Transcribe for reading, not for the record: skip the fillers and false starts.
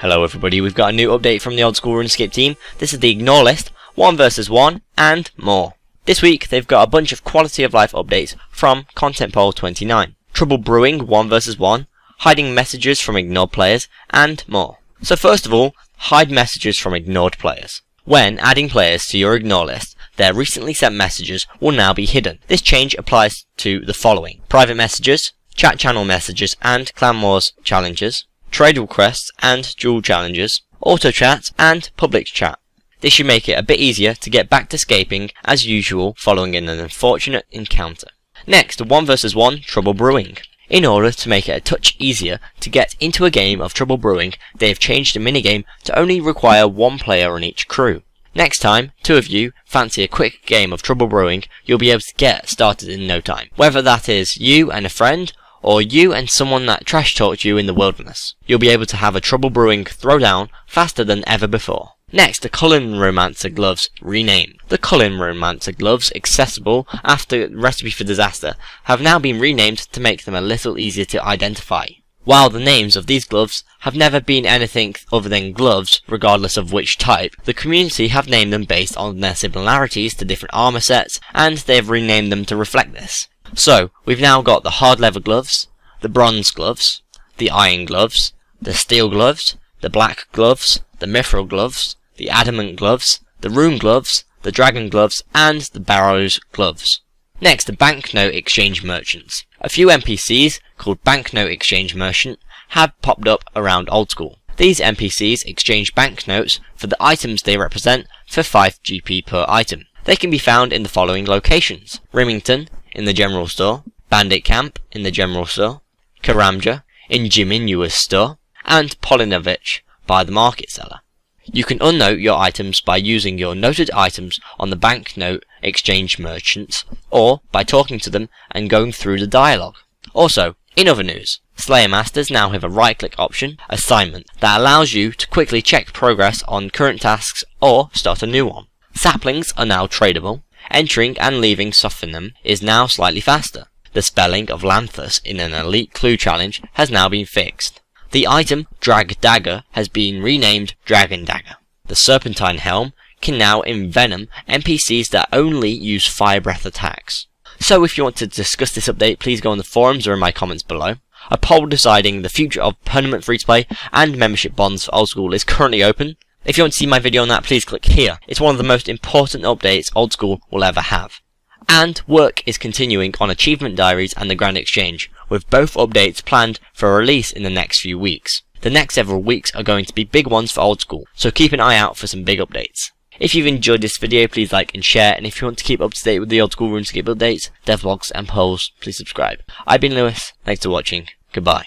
Hello everybody, we've got a new update from the Old School RuneScape team. This is the Ignore list, 1 vs 1, and more. This week they've got a bunch of quality of life updates from Content Poll 29. Trouble Brewing 1 vs 1, hiding messages from ignored players, and more. So first of all, hide messages from ignored players. When adding players to your Ignore list, their recently sent messages will now be hidden. This change applies to the following: private messages, chat channel messages and clan wars challenges, trade requests and duel challenges, auto chat and public chat. This should make it a bit easier to get back to scaping as usual following an unfortunate encounter. Next, 1 vs 1 Trouble Brewing. In order to make it a touch easier to get into a game of Trouble Brewing, they have changed the minigame to only require 1 player on each crew. Next time, 2 of you fancy a quick game of Trouble Brewing, you'll be able to get started in no time. Whether that is you and a friend, or you and someone that trash talked you in the wilderness. You'll be able to have a Trouble Brewing throwdown faster than ever before. Next, the Cullen Romancer gloves renamed. The Cullen Romancer gloves, accessible after Recipe for Disaster, have now been renamed to make them a little easier to identify. While the names of these gloves have never been anything other than gloves, regardless of which type, the community have named them based on their similarities to different armor sets, and they have renamed them to reflect this. So, we've now got the hard leather gloves, the bronze gloves, the iron gloves, the steel gloves, the black gloves, the mithril gloves, the adamant gloves, the rune gloves, the dragon gloves, and the barrows gloves. Next, the banknote exchange merchants. A few NPCs called banknote exchange merchant have popped up around Old School. These NPCs exchange banknotes for the items they represent for 5 GP per item. They can be found in the following locations: Rimington in the general store, Bandit Camp in the general store, Karamja in Jiminua's store, and Polinovich by the market seller. You can unnote your items by using your noted items on the banknote exchange merchants, or by talking to them and going through the dialogue. Also, in other news, Slayer Masters now have a right-click option, Assignment, that allows you to quickly check progress on current tasks or start a new one. Saplings are now tradable. Entering and leaving Sophinim is now slightly faster. The spelling of Lanthus in an elite clue challenge has now been fixed. The item Drag Dagger has been renamed Dragon Dagger. The Serpentine Helm can now envenom NPCs that only use fire breath attacks. So if you want to discuss this update, please go on the forums or in my comments below. A poll deciding the future of permanent free-to-play and membership bonds for Old School is currently open. If you want to see my video on that, please click here. It's one of the most important updates Old School will ever have. And work is continuing on Achievement Diaries and the Grand Exchange, with both updates planned for release in the next few weeks. The next several weeks are going to be big ones for Old School, so keep an eye out for some big updates. If you've enjoyed this video, please like and share, and if you want to keep up to date with the Old School RuneScape updates, devlogs and polls, please subscribe. I've been Lewis, thanks for watching, goodbye.